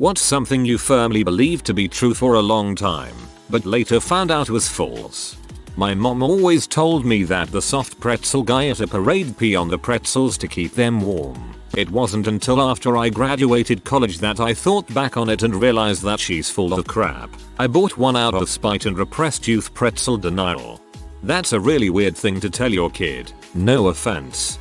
What's something you firmly believed to be true for a long time, but later found out was false? My mom always told me that the soft pretzel guy at a parade pee on the pretzels to keep them warm. It wasn't until after I graduated college that I thought back on it and realized that she's full of crap. I bought one out of spite and repressed youth pretzel denial. That's a really weird thing to tell your kid. No offense.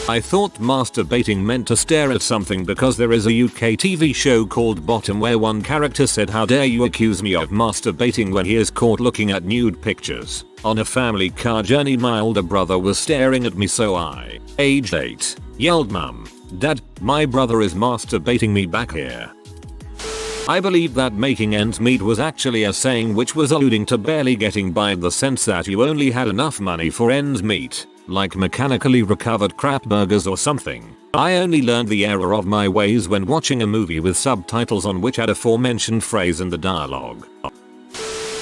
I thought masturbating meant to stare at something because there is a UK TV show called Bottom where one character said, "How dare you accuse me of masturbating," when he is caught looking at nude pictures. On a family car journey, my older brother was staring at me, so I, aged 8, yelled, "Mum, Dad, my brother is masturbating me back here." I believe that making ends meet was actually a saying which was alluding to barely getting by, in the sense that you only had enough money for ends meet, like mechanically recovered crap burgers or something. I only learned the error of my ways when watching a movie with subtitles on which had aforementioned phrase in the dialogue.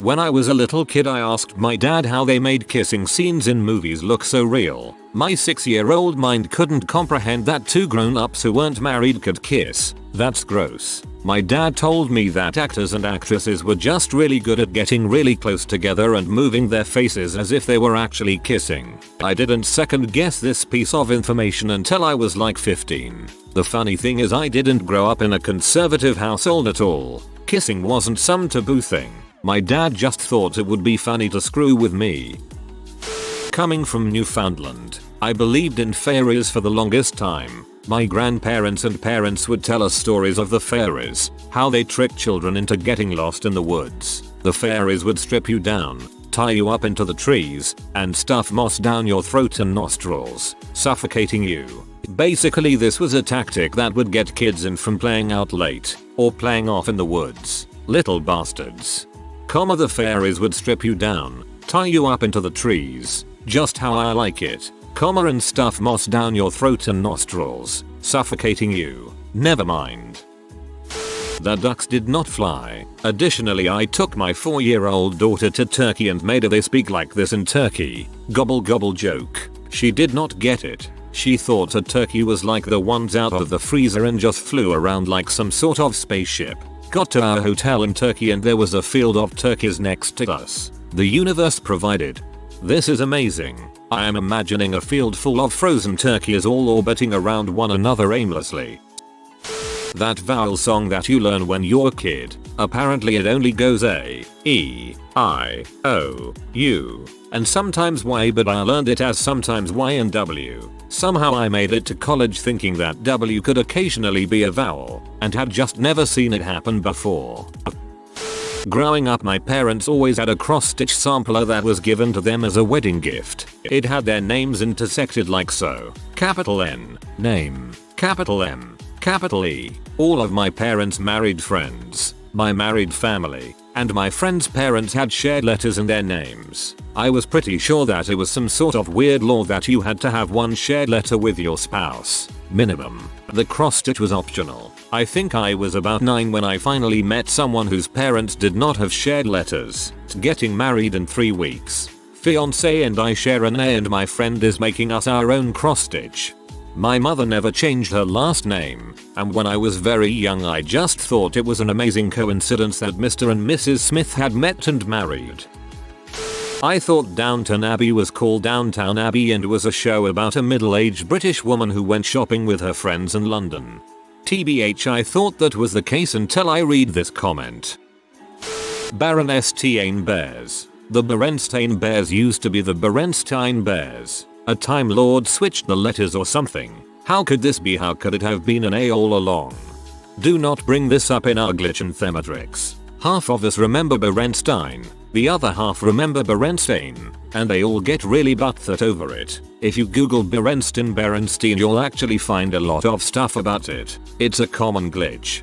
When I was a little kid, I asked my dad how they made kissing scenes in movies look so real. My 6-year-old mind couldn't comprehend that two grown-ups who weren't married could kiss. That's gross. My dad told me that actors and actresses were just really good at getting really close together and moving their faces as if they were actually kissing. I didn't second guess this piece of information until I was like 15. The funny thing is, I didn't grow up in a conservative household at all. Kissing wasn't some taboo thing. My dad just thought it would be funny to screw with me. Coming from Newfoundland, I believed in fairies for the longest time. My grandparents and parents would tell us stories of the fairies, how they tricked children into getting lost in the woods. The fairies would strip you down, tie you up into the trees, and stuff moss down your throat and nostrils, suffocating you. Basically, this was a tactic that would get kids in from playing out late, or playing off in the woods. Little bastards. The fairies would strip you down, tie you up into the trees, just how I like it, and stuff moss down your throat and nostrils, suffocating you. Never mind. The ducks did not fly. Additionally, I took my 4-year-old daughter to Turkey and made her they speak like this in Turkey. Gobble gobble joke. She did not get it. She thought a turkey was like the ones out of the freezer and just flew around like some sort of spaceship. Got to our hotel in Turkey and there was a field of turkeys next to us. The universe provided. This is amazing. I am imagining a field full of frozen turkeys all orbiting around one another aimlessly. That vowel song that you learn when you're a kid, apparently it only goes A, E, I, O, U, and sometimes Y, but I learned it as sometimes Y and W. Somehow I made it to college thinking that W could occasionally be a vowel, and had just never seen it happen before. Growing up, my parents always had a cross-stitch sampler that was given to them as a wedding gift. It had their names intersected like so. Capital N, name. Capital M, capital E. All of my parents' married friends, my married family, and my friends' parents had shared letters in their names. I was pretty sure that it was some sort of weird law that you had to have one shared letter with your spouse. Minimum. The cross-stitch was optional. I think I was about 9 when I finally met someone whose parents did not have shared letters. Getting married in 3 weeks. Fiancé and I share an A and my friend is making us our own cross-stitch. My mother never changed her last name, and when I was very young I just thought it was an amazing coincidence that Mr. and Mrs. Smith had met and married. I thought Downton Abbey was called Downtown Abbey and was a show about a middle-aged British woman who went shopping with her friends in London. TBH, I thought that was the case until I read this comment. Baroness Tane Bears. The Berenstain Bears used to be the Berenstein Bears. A Time Lord switched the letters or something. How could this be? How could it have been an A all along? Do not bring this up in our glitch and thematrix. Half of us remember Berenstein, the other half remember Berenstain, and they all get really butthurt over it. If you Google Berenstein you'll actually find a lot of stuff about it. It's a common glitch.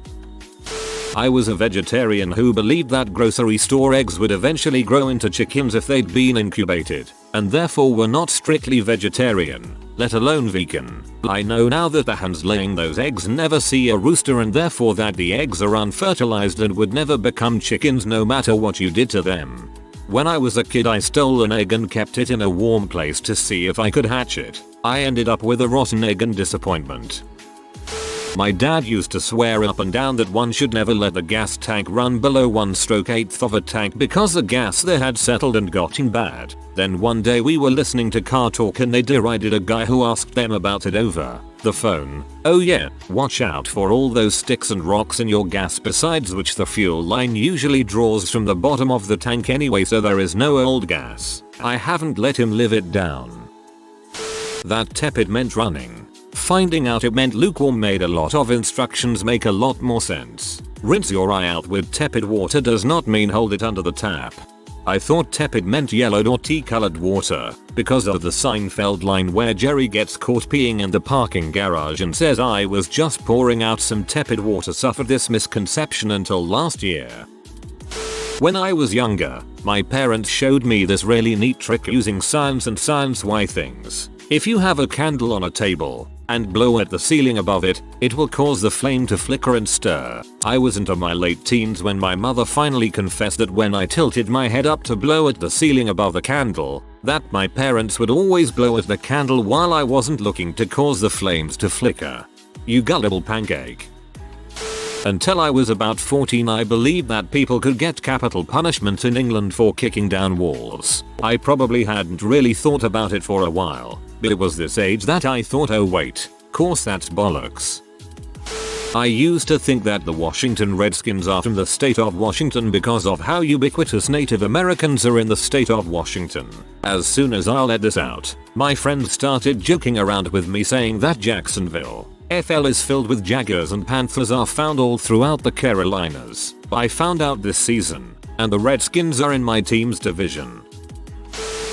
I was a vegetarian who believed that grocery store eggs would eventually grow into chickens if they'd been incubated, and therefore were not strictly vegetarian, let alone vegan. I know now that the hens laying those eggs never see a rooster and therefore that the eggs are unfertilized and would never become chickens no matter what you did to them. When I was a kid I stole an egg and kept it in a warm place to see if I could hatch it. I ended up with a rotten egg and disappointment. My dad used to swear up and down that one should never let the gas tank run below 1/8 of a tank because the gas there had settled and gotten bad. Then one day we were listening to Car Talk and they derided a guy who asked them about it over the phone. Oh yeah, watch out for all those sticks and rocks in your gas, besides which the fuel line usually draws from the bottom of the tank anyway, so there is no old gas. I haven't let him live it down. That tepid meant running. Finding out it meant lukewarm made a lot of instructions make a lot more sense. Rinse your eye out with tepid water does not mean hold it under the tap. I thought tepid meant yellowed or tea-colored water because of the Seinfeld line where Jerry gets caught peeing in the parking garage and says I was just pouring out some tepid water. Suffered this misconception until last year. When I was younger, my parents showed me this really neat trick using science and science-y things. If you have a candle on a table and blow at the ceiling above it, it will cause the flame to flicker and stir. I was into my late teens when my mother finally confessed that when I tilted my head up to blow at the ceiling above the candle, that my parents would always blow at the candle while I wasn't looking to cause the flames to flicker. You gullible pancake. Until I was about 14 I believed that people could get capital punishment in England for kicking down walls. I probably hadn't really thought about it for a while, but it was this age that I thought, oh wait, course that's bollocks. I used to think that the Washington Redskins are from the state of Washington because of how ubiquitous Native Americans are in the state of Washington. As soon as I let this out, my friends started joking around with me saying that Jacksonville, FL is filled with jaguars and panthers are found all throughout the Carolinas. I found out this season, and the Redskins are in my team's division.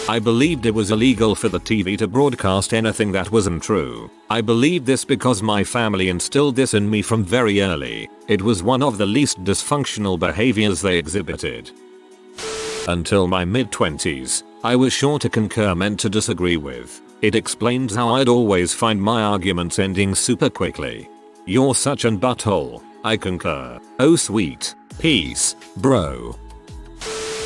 I believed it was illegal for the TV to broadcast anything that wasn't true. I believed this because my family instilled this in me from very early. It was one of the least dysfunctional behaviors they exhibited. Until my mid-20s, I was sure to concur meant to disagree with. It explains how I'd always find my arguments ending super quickly. You're such an butthole. I concur. Oh sweet. Peace, bro.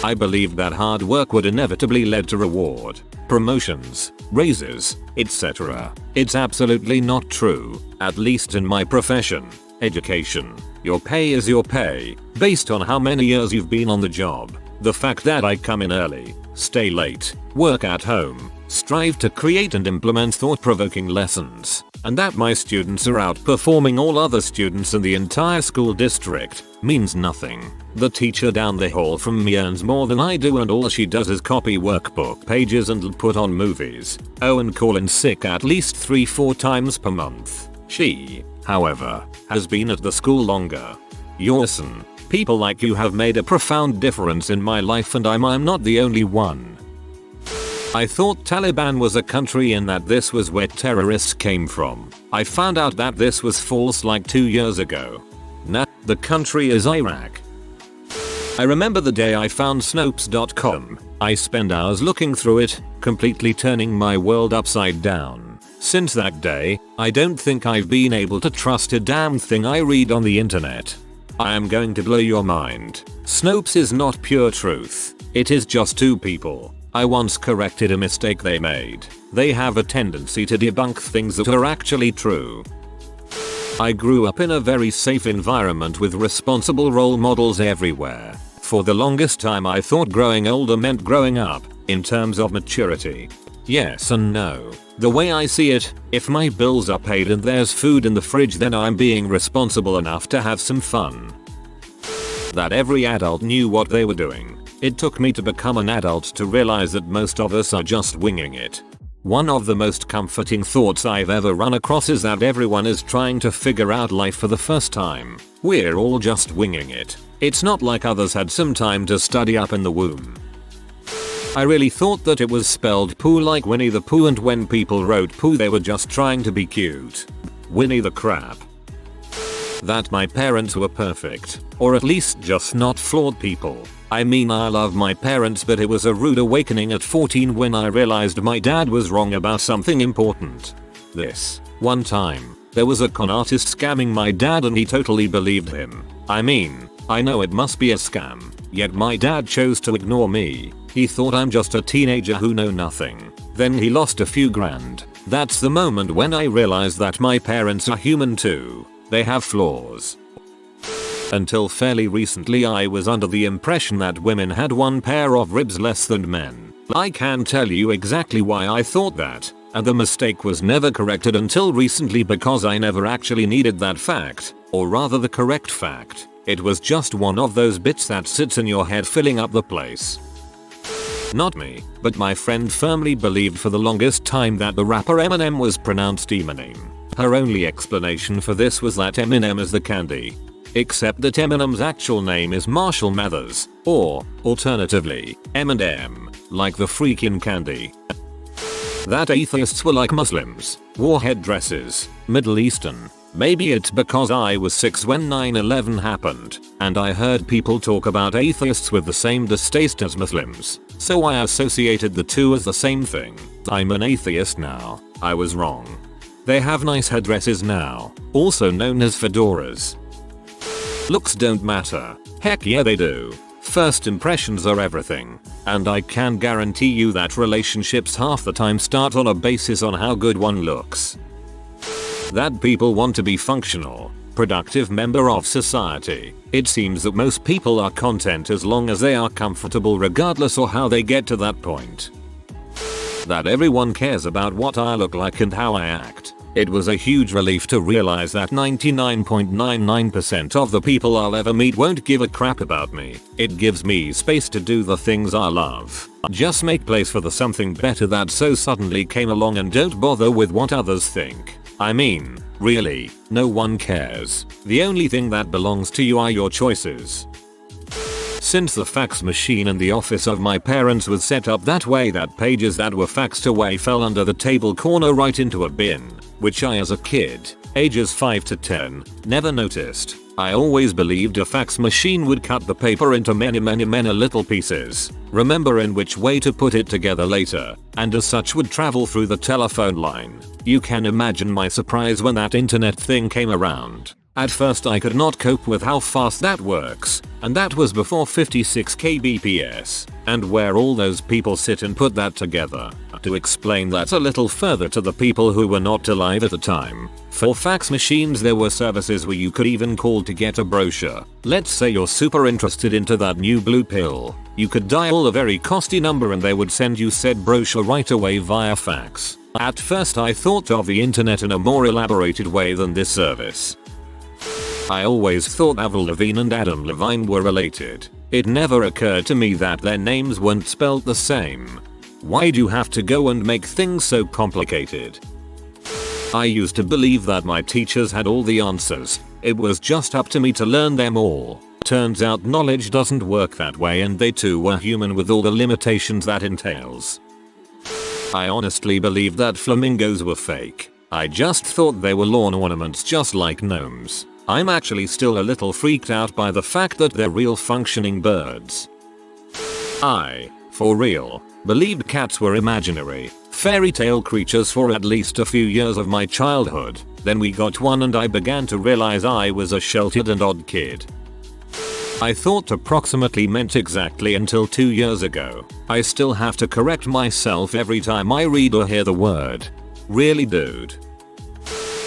I believed that hard work would inevitably lead to reward, promotions, raises, etc. It's absolutely not true, at least in my profession. Education. Your pay is your pay, based on how many years you've been on the job. The fact that I come in early, stay late, work at home, strive to create and implement thought-provoking lessons, and that my students are outperforming all other students in the entire school district means nothing. The teacher down the hall from me earns more than I do and all she does is copy workbook pages and put on movies. Oh, and call in sick at least 3-4 times per month. She, however, has been at the school longer. Listen, people like you have made a profound difference in my life and I'm not the only one. I thought Taliban was a country and that this was where terrorists came from. I found out that this was false like 2 years ago. Nah, the country is Iraq. I remember the day I found Snopes.com. I spent hours looking through it, completely turning my world upside down. Since that day, I don't think I've been able to trust a damn thing I read on the internet. I am going to blow your mind. Snopes is not pure truth. It is just two people. I once corrected a mistake they made. They have a tendency to debunk things that are actually true. I grew up in a very safe environment with responsible role models everywhere. For the longest time I thought growing older meant growing up, in terms of maturity. Yes and no. The way I see it, if my bills are paid and there's food in the fridge then I'm being responsible enough to have some fun. That every adult knew what they were doing. It took me to become an adult to realize that most of us are just winging it. One of the most comforting thoughts I've ever run across is that everyone is trying to figure out life for the first time. We're all just winging it. It's not like others had some time to study up in the womb. I really thought that it was spelled poo like Winnie the Pooh, and when people wrote poo they were just trying to be cute. Winnie the crap. That my parents were perfect, or at least just not flawed people. I mean, I love my parents, but it was a rude awakening at 14 when I realized my dad was wrong about something important. This one time, there was a con artist scamming my dad and he totally believed him. I mean, I know it must be a scam, yet my dad chose to ignore me. He thought I'm just a teenager who know nothing. Then he lost a few grand. That's the moment when I realized that my parents are human too. They have flaws. Until fairly recently I was under the impression that women had one pair of ribs less than men. I can tell you exactly why I thought that, and the mistake was never corrected until recently because I never actually needed that fact, or rather the correct fact. It was just one of those bits that sits in your head filling up the place. Not me, but my friend firmly believed for the longest time that the rapper Eminem was pronounced Eminem. Her only explanation for this was that Eminem is the candy. Except that Eminem's actual name is Marshall Mathers, or, alternatively, Eminem, like the freaking candy. That atheists were like Muslims, wore headdresses, Middle Eastern. Maybe it's because I was 6 when 9/11 happened, and I heard people talk about atheists with the same distaste as Muslims, so I associated the two as the same thing. I'm an atheist now. I was wrong. They have nice headdresses now, also known as fedoras. Looks don't matter. Heck yeah they do. First impressions are everything, and I can guarantee you that relationships half the time start on a basis on how good one looks. That people want to be functional, productive member of society. It seems that most people are content as long as they are comfortable regardless of how they get to that point. That everyone cares about what I look like and how I act. It was a huge relief to realize that 99.99% of the people I'll ever meet won't give a crap about me. It gives me space to do the things I love. Just make place for the something better that so suddenly came along and don't bother with what others think. I mean, really, no one cares. The only thing that belongs to you are your choices. Since the fax machine in the office of my parents was set up that way that pages that were faxed away fell under the table corner right into a bin, which I as a kid, ages 5 to 10, never noticed. I always believed a fax machine would cut the paper into many little pieces, remember in which way to put it together later, and as such would travel through the telephone line. You can imagine my surprise when that internet thing came around. At first I could not cope with how fast that works, and that was before 56 kbps, and where all those people sit and put that together. To explain that a little further to the people who were not alive at the time, for fax machines there were services where you could even call to get a brochure. Let's say you're super interested into that new blue pill. You could dial a very costly number and they would send you said brochure right away via fax. At first I thought of the internet in a more elaborated way than this service. I always thought Avril Lavigne and Adam Levine were related. It never occurred to me that their names weren't spelled the same. Why'd you have to go and make things so complicated? I used to believe that my teachers had all the answers. It was just up to me to learn them all. Turns out knowledge doesn't work that way and they too were human with all the limitations that entails. I honestly believed that flamingos were fake. I just thought they were lawn ornaments just like gnomes. I'm actually still a little freaked out by the fact that they're real functioning birds. I, for real, believed cats were imaginary, fairy tale creatures for at least a few years of my childhood. Then we got one and I began to realize I was a sheltered and odd kid. I thought approximately meant exactly until 2 years ago. I still have to correct myself every time I read or hear the word. Really, dude?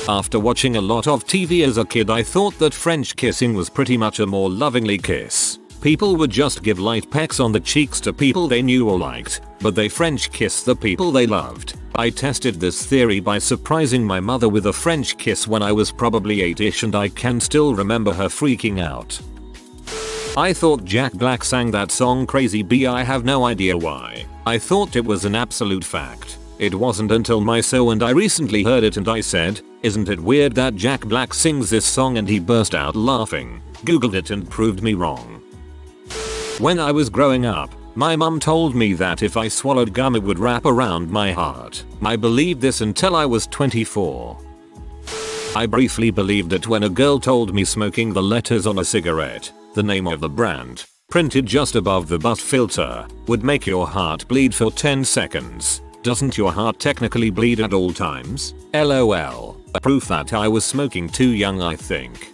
After watching a lot of TV as a kid, I thought that French kissing was pretty much a more lovingly kiss. People would just give light pecks on the cheeks to people they knew or liked, but they French kissed the people they loved. I tested this theory by surprising my mother with a French kiss when I was probably 8ish and I can still remember her freaking out. I thought Jack Black sang that song Crazy Bee. I have no idea why. I thought it was an absolute fact. It wasn't until and I recently heard it and I said, isn't it weird that Jack Black sings this song, and he burst out laughing. Googled it and proved me wrong. When I was growing up, my mum told me that if I swallowed gum it would wrap around my heart. I believed this until I was 24. I briefly believed it when a girl told me smoking the letters on a cigarette, the name of the brand, printed just above the butt filter, would make your heart bleed for 10 seconds. Doesn't your heart technically bleed at all times? LOL. Proof that I was smoking too young, I think.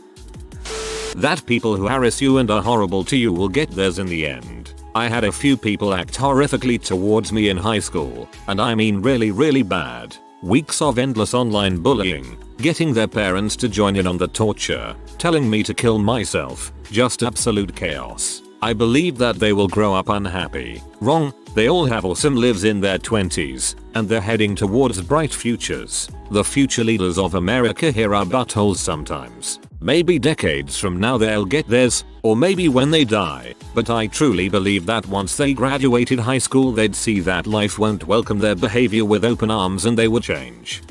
That people who harass you and are horrible to you will get theirs in the end. I had a few people act horrifically towards me in high school, and I mean really bad. Weeks of endless online bullying, getting their parents to join in on the torture, telling me to kill myself, just absolute chaos. I believe that they will grow up unhappy. Wrong, they all have awesome lives in their 20s, and they're heading towards bright futures. The future leaders of America here are buttholes sometimes. Maybe decades from now they'll get theirs, or maybe when they die, but I truly believe that once they graduated high school they'd see that life won't welcome their behavior with open arms and they would change.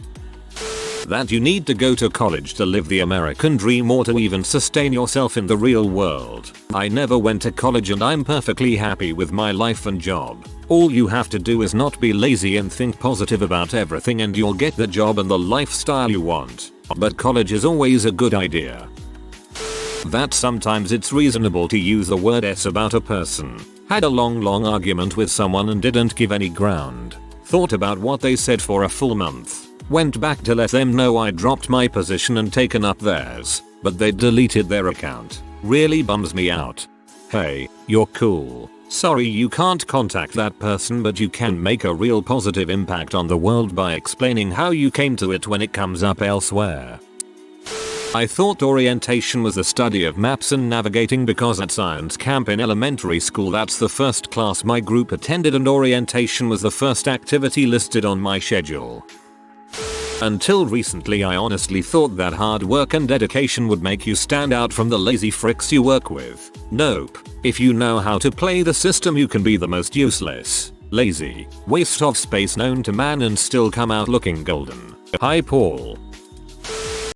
That you need to go to college to live the American dream or to even sustain yourself in the real world. I never went to college and I'm perfectly happy with my life and job. All you have to do is not be lazy and think positive about everything and you'll get the job and the lifestyle you want. But college is always a good idea. That sometimes it's reasonable to use the word S about a person. Had a long argument with someone and didn't give any ground. Thought about what they said for a full month. Went back to let them know I dropped my position and taken up theirs, but they deleted their account. Really bums me out. Hey, you're cool. Sorry you can't contact that person, but you can make a real positive impact on the world by explaining how you came to it when it comes up elsewhere. I thought orientation was the study of maps and navigating because at science camp in elementary school that's the first class my group attended and orientation was the first activity listed on my schedule. Until recently I honestly thought that hard work and dedication would make you stand out from the lazy fricks you work with. Nope. If you know how to play the system you can be the most useless, lazy, waste of space known to man and still come out looking golden. Hi Paul.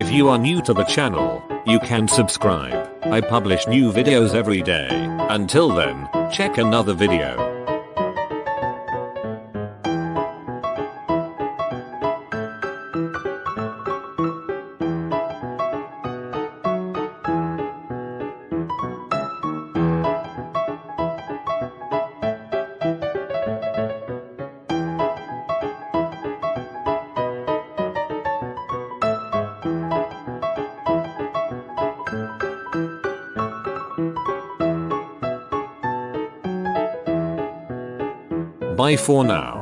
If you are new to the channel, you can subscribe. I publish new videos every day. Until then, check another video. Bye for now.